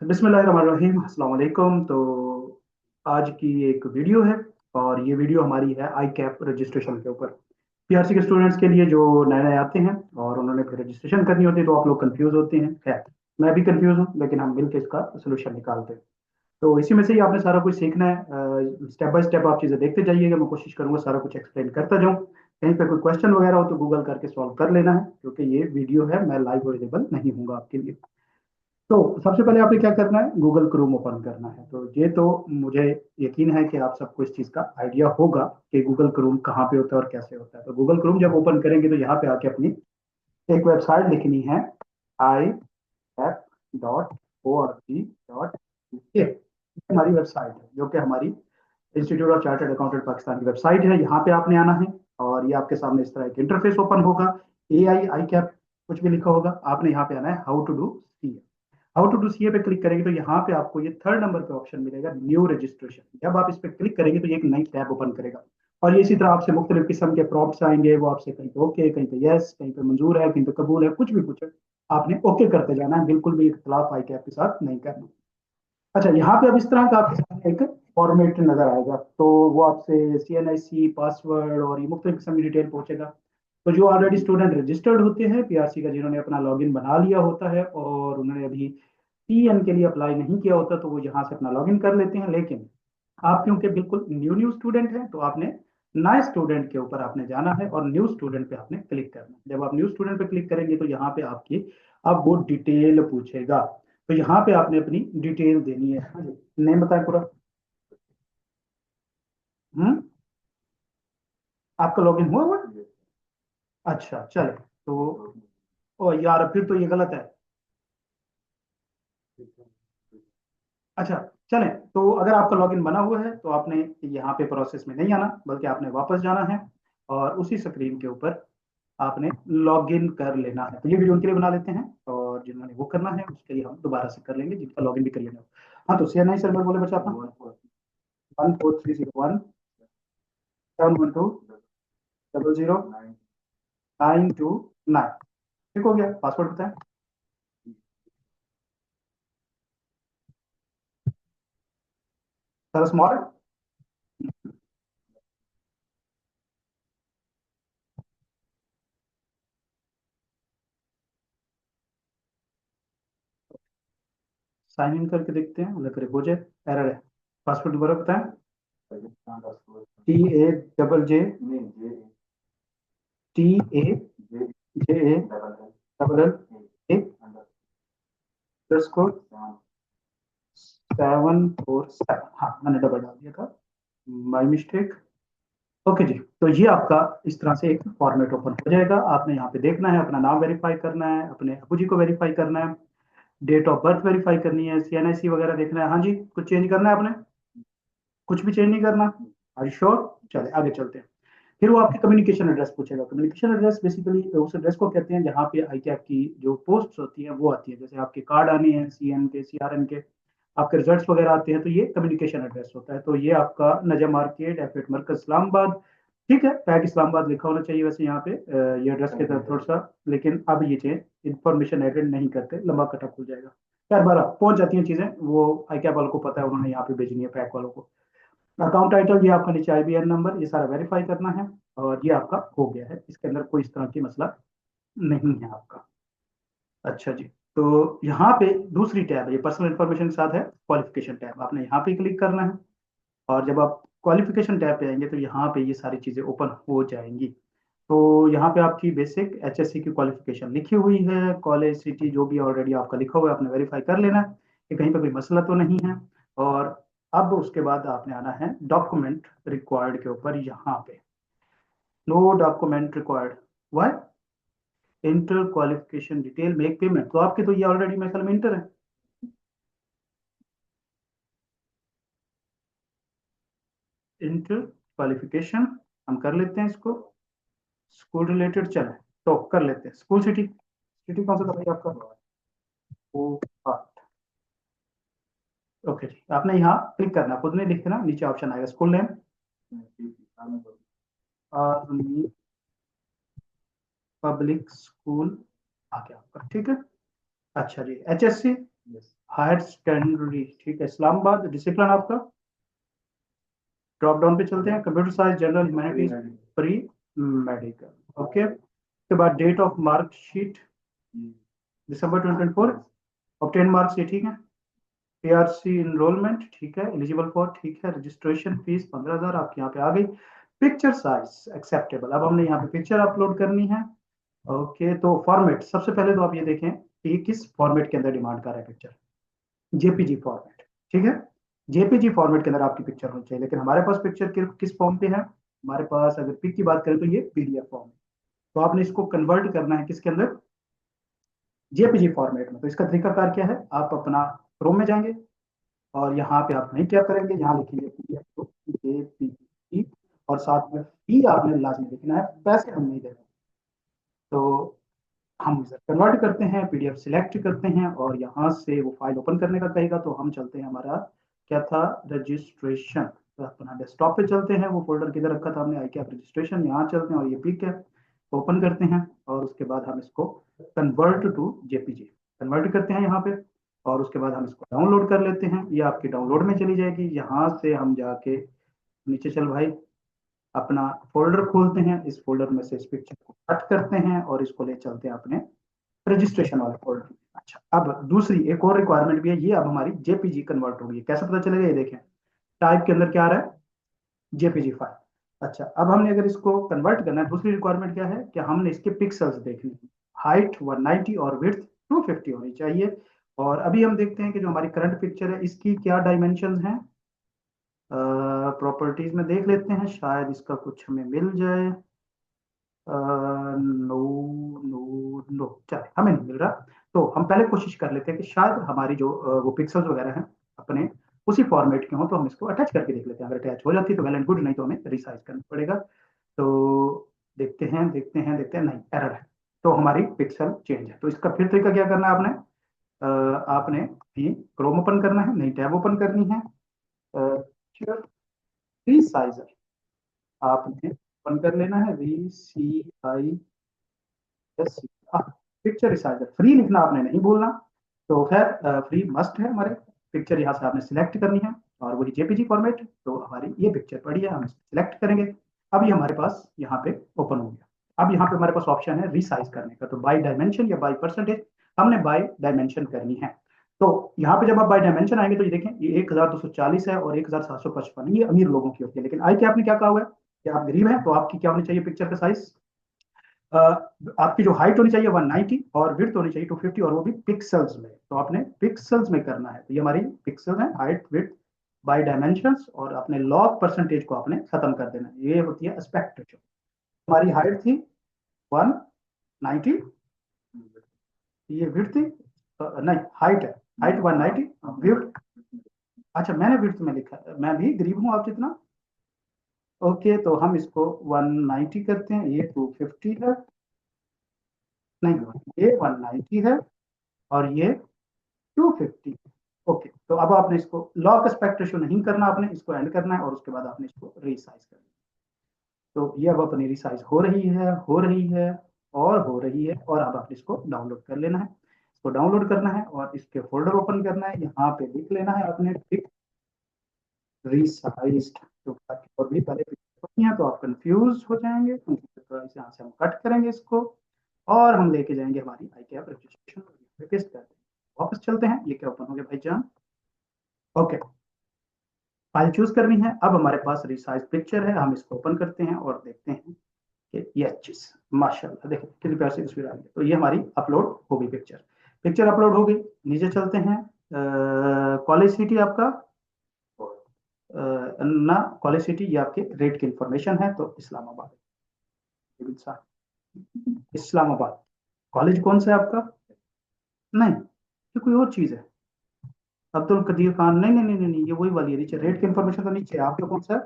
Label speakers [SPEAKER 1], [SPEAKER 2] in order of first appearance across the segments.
[SPEAKER 1] बिस्मिल्लाहिर्रहमानिर्रहीम, अस्सलाम वालेकुम। तो आज की एक वीडियो है और ये वीडियो हमारी है आई कैप रजिस्ट्रेशन के ऊपर। पीआरसी के स्टूडेंट्स के लिए जो नए नए आते हैं और उन्होंने फिर रजिस्ट्रेशन करनी होती है तो आप लोग कंफ्यूज होते हैं। खैर, मैं भी कंफ्यूज हूँ, लेकिन हम मिलकर इसका सोल्यूशन निकालते हैं। तो इसी में से ही आपने सारा कुछ सीखना है। स्टेप बाय स्टेप आप चीज़ें देखते जाइएगा, मैं कोशिश करूंगा सारा कुछ एक्सप्लेन करता जाऊँ। कहीं पे कोई क्वेश्चन वगैरह हो तो गूगल करके सॉल्व कर लेना है, क्योंकि ये वीडियो है, मैं लाइव अवेलेबल नहीं हूँ आपके लिए। तो सबसे पहले आपने क्या करना है, गूगल क्रोम ओपन करना है। तो ये तो मुझे यकीन है कि आप सबको इस चीज़ का आइडिया होगा कि गूगल क्रोम कहाँ पे होता है और कैसे होता है। तो गूगल क्रोम जब ओपन करेंगे तो यहाँ पे आके अपनी एक वेबसाइट लिखनी है, iF.org.uk। हमारी वेबसाइट है, जो कि हमारी institute of chartered accountant Pakistan की वेबसाइट है। यहाँ पे आपने आना है और ये आपके सामने इस तरह एक इंटरफेस ओपन होगा। आई कैप कुछ भी लिखा होगा, आपने यहाँ पे आना है how to do C. How to do CA पे क्लिक करेंगे तो यहाँ पे आपको ये थर्ड नंबर पे ऑप्शन मिलेगा, न्यू रजिस्ट्रेशन। जब आप इस पे क्लिक करेंगे तो ये एक नई टैब ओपन करेगा और ये इसी तरह आपसे मुख्तलिफ किस्म के प्रॉप्ट्स आएंगे। वो आपसे कहीं पे ओके, कहीं पे यस, कहीं पे मंजूर है, कहीं पे कबूल है, कुछ भी पूछे आपने ओके करते जाना है, बिल्कुल भी इख्तलाफ आई कैप के साथ नहीं करना। अच्छा, यहाँ पे अब इस तरह का आपके सामने एक फॉर्मेट नजर आएगा। तो वो आपसे सीएनआईसी पासवर्ड और ये मुख्तलिफ किस्म की डिटेल पूछेगा। तो जो ऑलरेडी स्टूडेंट रजिस्टर्ड होते हैं पीआरसी का, जिन्होंने अपना लॉगिन बना लिया होता है और उन्होंने अभी टीएन के लिए अप्लाई नहीं किया होता, तो वो यहाँ से अपना लॉगिन कर लेते हैं। लेकिन आप क्योंकि बिल्कुल न्यू न्यू स्टूडेंट हैं, तो आपने नए स्टूडेंट के ऊपर आपने जाना है और न्यू स्टूडेंट पे आपने क्लिक करना है। जब आप न्यू स्टूडेंट पे क्लिक करेंगे तो यहाँ पे आपकी अब वो डिटेल पूछेगा। तो यहाँ पे आपने अपनी डिटेल देनी है। हाँ जी, नेम बताएं पूरा। हम्म। आपका लॉगिन हुआ हुआ है? अच्छा, चले। तो ओ यार, फिर तो ये गलत है। अच्छा, चलें। तो अगर आपका लॉगिन बना हुआ है तो आपने यहाँ पे प्रोसेस में नहीं आना, बल्कि आपने वापस जाना है और उसी स्क्रीन के ऊपर आपने लॉगिन कर लेना है। तो ये वीडियो उनके लिए बना लेते हैं और जिन्होंने वो करना है उसके लिए हम दोबारा से कर लेंगे, जिनका लॉगिन भी कर लेना हो। हाँ, तो सी एन आई सर्वर बोले बच्चा अपना 14301 712 00 929। ठीक हो गया, पासवर्ड बताएं। सर स्मॉल है। साइन इन करके देखते हैं, अल्लाह करे हो जाए। एरर है। पासवर्ड दोबारा बताएं। TAJJE747। हाँ, मैंने डबल डाल दिया था, माई मिस्टेक। ओके जी। तो ये आपका इस तरह से एक फॉर्मेट ओपन हो जाएगा। आपने यहाँ पे देखना है, अपना नाम वेरीफाई करना है, अपने अबू जी को वेरीफाई करना है, डेट ऑफ बर्थ वेरीफाई करनी है, सीएनआईसी वगैरह देखना है। हाँ जी, कुछ चेंज करना है आपने? कुछ भी चेंज नहीं करना? Are you sure? चले आगे चलते हैं। फिर वो आपके कम्युनिकेशन एड्रेस पूछेगा। कम्युनिकेशन एड्रेस बेसिकली उस एड्रेस को कहते हैं जहाँ पे आई कैप की जो पोस्ट होती है वो आती है। जैसे आपके कार्ड आने हैं, सीएन के, सीआरएन के, आपके रिजल्ट्स वगैरह आते हैं, तो ये कम्युनिकेशन एड्रेस होता है। तो ये आपका नजम मार्केट, एफ मरकज इस्लामाबाद। ठीक है, पैक इस्लामाबाद लिखा होना चाहिए वैसे यहाँ पे ये एड्रेस के तरफ थोड़ा सा। लेकिन अब ये चेंज इन्फॉर्मेशन एडेड नहीं करते, लंबा कटा खुल जाएगा। खैर, बारह पहुंच जाती हैं चीजें, वो आई कैप वालों को पता है, उन्होंने यहाँ पे भेजनी है पैक वालों को। अकाउंट टाइटल, ये आपका नीचे आईबीएन नंबर, ये सारा वेरीफाई करना है और ये आपका हो गया है। इसके अंदर कोई इस तरह की मसला नहीं है आपका। अच्छा जी। तो यहाँ पे दूसरी टैब है, ये पर्सनल इन्फॉर्मेशन के साथ है, क्वालिफिकेशन टैब। आपने यहाँ पे क्लिक करना है और जब आप क्वालिफिकेशन टैब पे आएंगे तो यहाँ पे ये सारी चीज़ें ओपन हो जाएंगी। तो यहाँ पे आपकी बेसिक एचएससी की क्वालिफिकेशन लिखी हुई है, कॉलेज सिटी जो भी ऑलरेडी आपका लिखा हुआ है आपने वेरीफाई कर लेना है कि कहीं पे कोई मसला तो नहीं है। और अब उसके बाद आपने आना है डॉक्यूमेंट रिक्वायर्ड के ऊपर। यहाँ पे no document required, why? Inter qualification detail make payment. तो आपके तो ये ऑलरेडी मेरे ख्याल में इंटर है। इंटर क्वालिफिकेशन हम कर लेते हैं इसको। स्कूल रिलेटेड चले तो कर लेते हैं। स्कूल सिटी, सिटी कौन सा था भाई आपका? ओ, हाँ। ओके जी, आपने यहाँ क्लिक करना, खुद नहीं लिख देना, नीचे ऑप्शन आएगा school name, army public school आ गया आपका। ठीक है। अच्छा जी, एचएससी। हायर सेकेंडरी, ठीक है, इस्लामाबाद। डिसिप्लिन आपका, ड्रॉप डाउन पे चलते हैं, computer science, general, humanities, pre medical. Okay, उसके बाद डेट ऑफ मार्कशीट दिसंबर 2024, ऑब्टेन मार्क्स, ये ठीक है। पीआरसी इनरोलमेंट, ठीक है, एलिजिबल फॉर, ठीक है, रजिस्ट्रेशन फीस 15,000 आपकी यहाँ पे आ गई। पिक्चर साइज एक्सेप्टेबल, अब हमने यहाँ पे पिक्चर अपलोड करनी है। ओके, तो फॉर्मेट, सबसे पहले तो आप ये देखें कि किस फॉर्मेट के अंदर डिमांड कर रहा है पिक्चर। जेपीजी फॉर्मेट, ठीक है, जेपीजी फॉर्मेट के अंदर आपकी पिक्चर होनी चाहिए। लेकिन हमारे पास पिक्चर किस फॉर्म पे है, हमारे पास अगर पिक की बात करें तो ये पीडीएफ फॉर्म है। तो आपने इसको कन्वर्ट करना है किसके अंदर, जेपीजी फॉर्मेट में। तो इसका तरीकाकार क्या है, आप अपना क्रोम में जाएंगे और यहाँ पे आप नहीं टैप करेंगे, यहाँ लिखेंगे पीडीएफ तो जेपीजी, और साथ में फी आपने लाजमी लिखना है, पैसे हम नहीं दे रहे। तो हम इसे कन्वर्ट करते हैं, पीडीएफ सिलेक्ट करते हैं और यहाँ से वो फाइल ओपन करने का कहेगा, तो हम चलते हैं, हमारा क्या था, रजिस्ट्रेशन। तो अपना डेस्कटॉप पे चलते हैं, वो फोल्डर किधर रखा था हमने, आई क्या रजिस्ट्रेशन, यहाँ चलते हैं और ये पिक है, ओपन करते हैं और उसके बाद हम इसको कन्वर्ट टू जेपीजी कन्वर्ट करते हैं यहाँ पे, और उसके बाद हम इसको डाउनलोड कर लेते हैं। ये आपकी डाउनलोड में चली जाएगी। यहाँ से हम जाके नीचे चल भाई, अपना फोल्डर खोलते हैं, इस फोल्डर में से इस पिक्चर को कट करते हैं और इसको ले चलते हैं अपने रजिस्ट्रेशन वाले फोल्डर में। अच्छा, अब दूसरी एक और रिक्वायरमेंट भी है, ये अब हमारी जेपीजी कन्वर्ट होगी। कैसे पता चलेगा, ये देखें, टाइप के अंदर क्या आ रहा है, जेपीजी फाइल। अच्छा, अब हमने अगर इसको कन्वर्ट करना है, दूसरी रिक्वायरमेंट क्या है कि हमने इसके पिक्सल्स देखने हैं। हाइट 190 और विड्थ 250 होनी चाहिए। और अभी हम देखते हैं कि जो हमारी करंट पिक्चर है इसकी क्या डायमेंशन है। प्रॉपर्टीज में देख लेते हैं, शायद इसका कुछ हमें मिल जाए। नो नो नो, चल हमें नहीं मिल रहा। तो हम पहले कोशिश कर लेते हैं कि शायद हमारी जो वो पिक्सल्स वगैरह हैं अपने उसी फॉर्मेट के हों, तो हम इसको अटैच करके देख लेते हैं। अगर अटैच हो जाती है तो वेल एंड गुड, नहीं तो हमें रिसाइज करना पड़ेगा। तो देखते हैं देखते हैं देखते हैं, नहीं, एरर है। तो हमारी पिक्सल चेंज है। तो इसका फिर तरीका क्या करना है आपने, आपने भी क्रोम ओपन करना है, नई टैब ओपन करनी है, रिसाइजर आपने ओपन कर लेना है, VCIS, पिक्चर रिसाइजर, फ्री लिखना आपने नहीं भूलना। तो खैर फ्री मस्ट है हमारे। पिक्चर यहाँ से आपने सिलेक्ट करनी है और वही जेपीजी फॉर्मेट। तो हमारी ये पिक्चर पड़ी है, हम सिलेक्ट करेंगे। अब ये हमारे पास यहाँ पे ओपन हो गया। अब यहाँ पे हमारे पास ऑप्शन है रिसाइज करने का, तो बाय डायमेंशन या बाय परसेंटेज, हमने बाय डायमेंशन करनी है। तो यहाँ पे जब आप बाय डायमेंशन आएंगे तो ये देखें, ये 1240 है और 1755, ये अमीर लोगों की होती है। लेकिन आई क्या आपने क्या कहा हुआ है कि आप गरीब हैं, तो आपकी क्या होनी चाहिए पिक्चर का साइज, आपकी जो हाइट होनी चाहिए 190 और विड्थ होनी चाहिए 250, और वो भी पिक्सल्स में। तो आपने पिक्सल्स में करना है। तो ये हमारी पिक्सल है, हाइट विड्थ बाय डायमेंशंस, और अपने लॉग परसेंटेज को आपने खत्म कर देना है। ये होती है एस्पेक्ट रेशियो। हमारी हाइट थी 190, ये विड्थ थी, नहीं हाइट है, हाइट 190, विड्थ, अच्छा मैंने विड्थ में लिखा है, मैं भी गरीब हूँ आप जितना। ओके, तो हम इसको 190 करते हैं, ये 250 है, नहीं ये 190 है और ये 250। ओके, तो अब आपने इसको लॉक एस्पेक्ट रेशियो नहीं करना, आपने इसको एंड करना है और उसके बाद आपने इसको रिसाइज करना है। तो ये अब अपनी रिसाइज हो रही है, हो रही है और हो रही है, और अब आपने इसको डाउनलोड कर लेना है। इसको डाउनलोड करना है और इसके फोल्डर ओपन करना है, यहाँ पे लिख लेना है आपने पिक रिसाइज्ड, तो और भी पहले पिक्चर है तो आप कंफ्यूज हो जाएंगे। तो इसे यहाँ से हम कट करेंगे इसको और हम लेके जाएंगे हमारी आई कैप रजिस्ट्रेशन, पेस्ट करते हैं, वापस चलते हैं। ये क्या ओपन हो गया भाईजान। ओके, फाइल चूज करनी है। अब हमारे पास रिसाइज पिक्चर है, हम इसको ओपन करते हैं और देखते हैं कि ये चीज, माशाल्लाह देखो कितनी प्यारी सी तस्वीर आ गई। तो ये हमारी अपलोड हो गई पिक्चर, पिक्चर अपलोड हो गई। नीचे चलते हैं, कॉलेज सिटी आपका, ना कॉलेज सिटी ये आपके रेट की इंफॉर्मेशन है, तो इस्लामाबाद, इस्लामाबाद। कॉलेज कौन सा है आपका, नहीं ये कोई और चीज है, अब्दुल कदीर खान, नहीं नहीं नहीं नहीं नहीं, ये वही वाली है नीचे, रेट की इंफॉर्मेशन तो नीचे है। आपका कौन सा है,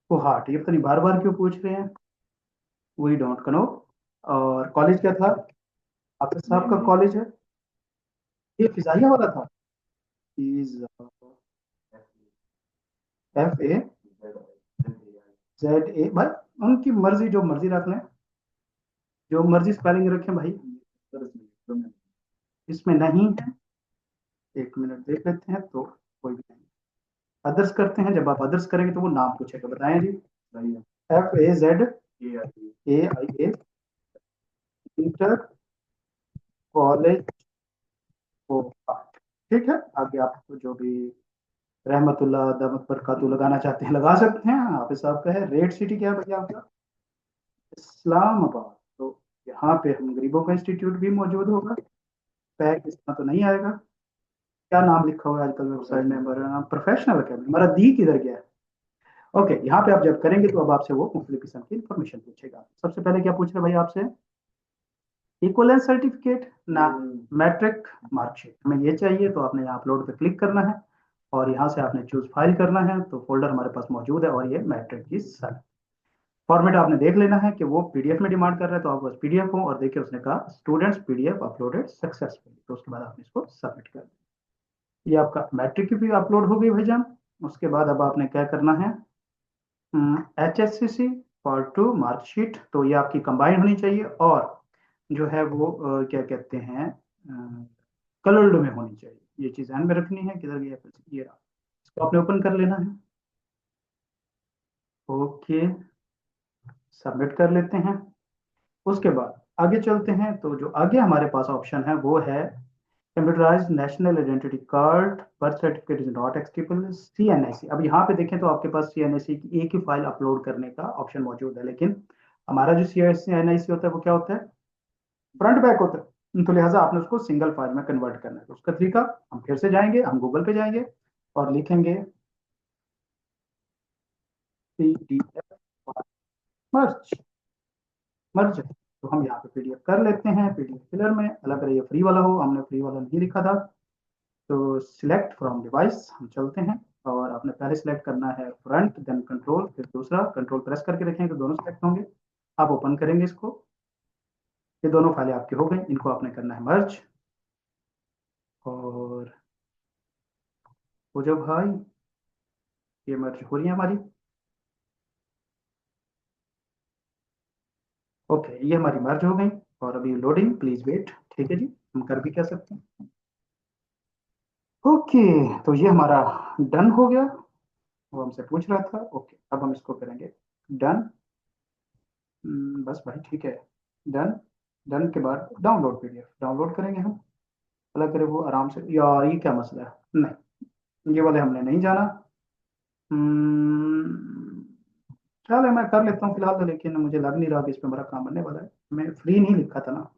[SPEAKER 1] कोहाट, ये पता नहीं बार बार क्यों पूछ रहे हैं, वही डोंट कनो। और कॉलेज क्या था, आपके साहब का कॉलेज है, ये फिजाइया वाला था, FA ZA, भाई उनकी मर्जी, जो मर्जी रख लें, जो मर्जी स्पेलिंग रखें भाई, इसमें नहीं है। एक मिनट देख लेते हैं तो कोई भी नहीं। अदर्स करते हैं, जब आप अदर्स करेंगे तो वो नाम पूछेगा, बताएं जी। FAZAIA इंटर कॉलेज होगा। ठीक है, आगे आप जो भी रहमतुल्लाह दमत बरकातू लगाना चाहते हैं लगा सकते हैं। हाफिज साहब का है। रेड सिटी क्या है भैया आपका? इस्लामाबाद। तो यहाँ पे हम गरीबों का इंस्टीट्यूट भी मौजूद होगा। पैक इसका तो नहीं आएगा। क्या नाम लिखा हुआ है आजकल वेबसाइट में? हमारा नाम प्रोफेशनल अकेडमी। हमारा दी किधर गया है? ओके, यहाँ पे आप जब करेंगे तो अब आपसे वो मुख्तलिफ किस्म की इन्फॉर्मेशन पूछेगा। सबसे पहले क्या पूछ रहे हैं भाई आपसे? इक्वलेंस सर्टिफिकेट ना मैट्रिक मार्कशीट, हमें ये चाहिए। तो आपने यहाँ अपलोड पे क्लिक करना है और यहाँ से आपने चूज फाइल करना है। तो फोल्डर हमारे पास मौजूद है और ये मैट्रिक की सन फॉर्मेट आपने देख लेना है कि वो पीडीएफ में डिमांड कर रहा है, तो आपके पास पीडीएफ हो। और देखिए उसने कहा स्टूडेंट्स पीडीएफ अपलोडेड सक्सेसफुली, तो उसके बाद आपने इसको सबमिट कर दिया। ये आपका मैट्रिक की भी अपलोड हो गई भाईजान। उसके बाद अब आपने क्या करना है? HSCC Part 2 मार्कशीट, तो ये आपकी कंबाइन होनी चाहिए और जो है वो क्या कहते हैं कलर्ड में होनी चाहिए। ये चीज़ ध्यान में रखनी है। किधर गया? ये रहा। इसको आपने ओपन कर लेना है। ओके, सबमिट कर लेते हैं। उसके बाद आगे चलते हैं। तो जो आगे हमारे पास ऑप्शन है वो है computerised national identity card, birth certificate is not acceptable, CNIC। अब यहाँ पे देखें तो आपके पास CNIC की एक ही फाइल अपलोड करने का ऑप्शन मौजूद है, लेकिन हमारा जो CNIC होता है वो क्या होता है? फ्रंट बैक होता है। तो लिहाजा आपने उसको सिंगल फाइल में कन्वर्ट करना है। तो उसका तरीका, हम फिर से जाएंगे, हम गूगल पे जाएंगे और लिखेंगे PDF मर्ज मर्ज। तो हम यहाँ पे PDF कर लेते हैं। PDF फिलर में अलग अगर ये फ्री वाला हो, हमने फ्री वाला नहीं लिखा था। तो सिलेक्ट फ्रॉम डिवाइस हम चलते हैं और आपने पहले सिलेक्ट करना है फ्रंट, देन कंट्रोल, फिर दूसरा कंट्रोल प्रेस करके रखेंगे तो दोनों सिलेक्ट होंगे। आप ओपन करेंगे इसको। ये दोनों फाइलें आपकी हो गई। इनको आपने करना है मर्ज। और वो जो भाई ये मर्ज हो रही है हमारी। ओके, ये हमारी मर्ज हो गई और अभी लोडिंग, प्लीज वेट। ठीक है जी, हम कर भी क्या सकते हैं। ओके, तो ये हमारा डन हो गया। वो हमसे पूछ रहा था। ओके, अब हम इसको करेंगे डन। बस भाई ठीक है, डन। डन के बाद डाउनलोड PDF डाउनलोड करेंगे हम। अल्लाह करे वो आराम से। यार ये क्या मसला है? नहीं, ये वाले हमने नहीं जाना। हम्म, चलो मैं कर लेता हूँ फिलहाल तो, लेकिन मुझे लग नहीं रहा कि इस पे हमारा काम बनने वाला है। मैं फ्री नहीं लिखा था ना,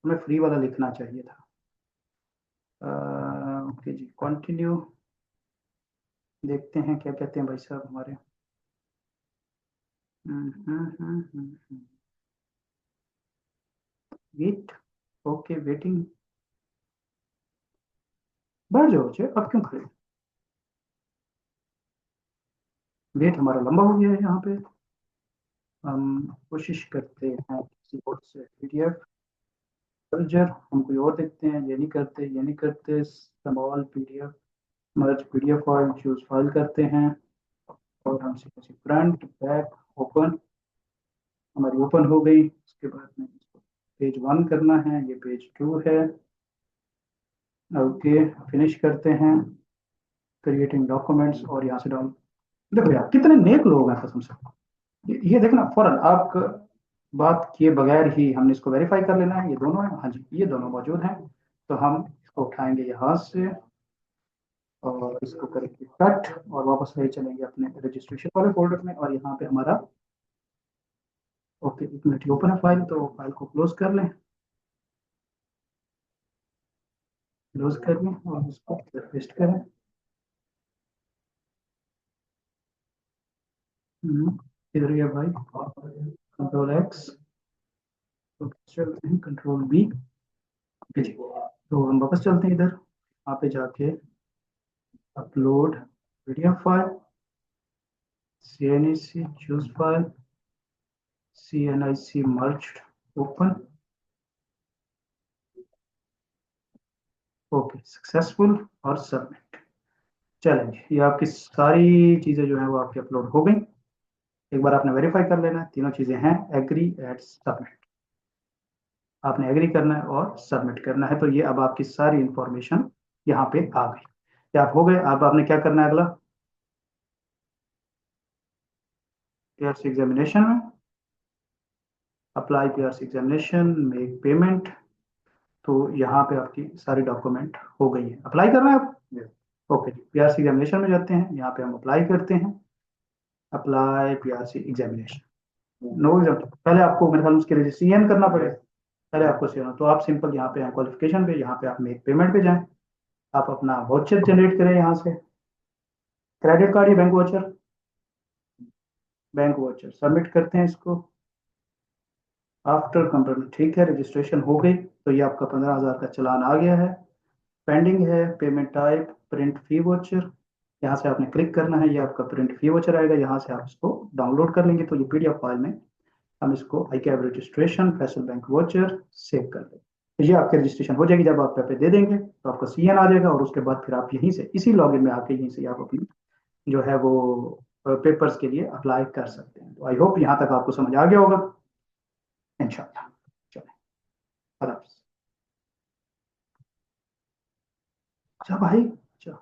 [SPEAKER 1] हमें फ्री वाला लिखना चाहिए था। ओके जी, कंटिन्यू। देखते हैं क्या कहते हैं भाई साहब हमारे। वेट। Okay, waiting. बैठ जाओ बच्चे, अब क्यों खड़े? वेट हमारा लंबा हो गया है यहाँ पे। हम कोशिश करते हैं किसी और से PDF मर्जर। हम कोई और देखते हैं। ये नहीं करते, ये नहीं करते। स्मॉल PDF मर्ज PDF फाइल, चूज फाइल करते हैं और हम सीधे फ्रंट बैक ओपन। हमारी ओपन हो गई। उसके बाद में इसको पेज 1 करना है, ये पेज 2 है। ओके, फिनिश करते हैं क्रिएटिंग डॉक्यूमेंट्स और यहाँ से डाउन। देखो यार कितने नेक लोग हैं कसम से। ये देखना फौरन आप बात किए बगैर ही हमने इसको वेरीफाई कर लेना है। ये दोनों है, हाँ जी ये दोनों मौजूद हैं। तो हम इसको उठाएंगे यहाँ से और इसको करेंगे कट और वापस ले चलेंगे अपने रजिस्ट्रेशन वाले फोल्डर में। और यहाँ पे हमारा ओके, एक मिनट ओपन है फाइल, तो फाइल को क्लोज कर लें। क्लोज कर लें और इसको पेस्ट करें। इधर ही है भाई, Ctrl+X। तो चलते हैं Ctrl+V। ओके जी, तो हम वापस चलते हैं इधर। यहाँ पे जाके upload PDF file, CNIC choose file, CNIC merged, open. Okay, successful और सबमिट। चलेंगे, ये आपकी सारी चीज़ें जो है वो आपकी अपलोड हो गई। एक बार आपने वेरीफाई कर लेना है, तीनों चीज़ें हैं, एग्री एट सबमिट। आपने एग्री करना है और सबमिट करना है। तो ये अब आपकी सारी इंफॉर्मेशन यहाँ पे आ गई। ये आप हो गए। अब आपने क्या करना है अगला, पीआरसी एग्जामिनेशन में apply PRC examination, make payment. तो यहाँ पे आपकी सारी डॉक्यूमेंट हो गई है। अप्लाई करना है आप, ओके जी। पीआरसी एग्जामिनेशन में जाते हैं, यहाँ पे हम अप्लाई करते हैं, apply PRC examination. No exam, पहले आपको मेरे ख्याल में उसके रजिस्ट्रेशन करना पड़ेगा। पहले आपको सीएन, तो आप सिंपल यहाँ पे हैं क्वालिफिकेशन पे, यहाँ पे आप मेक पेमेंट पे जाएं, आप अपना वाउचर जनरेट करें यहाँ से, क्रेडिट कार्ड या bank voucher, bank voucher submit करते हैं इसको। आफ्टर कंप्लीट, ठीक है, रजिस्ट्रेशन हो गई। तो ये आपका 15,000 का चालान आ गया है। पेंडिंग है पेमेंट टाइप प्रिंट फी वाउचर, यहाँ से आपने क्लिक करना है, ये आपका प्रिंट फी वाउचर आएगा, यहाँ से आप इसको डाउनलोड कर लेंगे। तो ये पीडीएफ फाइल में हम इसको I cab registration Federal Bank voucher save कर देंगे। तो ये आपकी रजिस्ट्रेशन हो जाएगी। जब आप पे दे देंगे तो आपका सीएन आ जाएगा, और उसके बाद फिर आप यहीं से इसी लॉगिन में आके यहीं से आप अपनी जो है वो पेपर्स के लिए अप्लाई कर सकते हैं। तो आई होप यहाँ तक आपको समझ आ गया होगा इंशाल्लाह। चलो, अल्लाह हाफ़िज़। अच्छा भाई, अच्छा।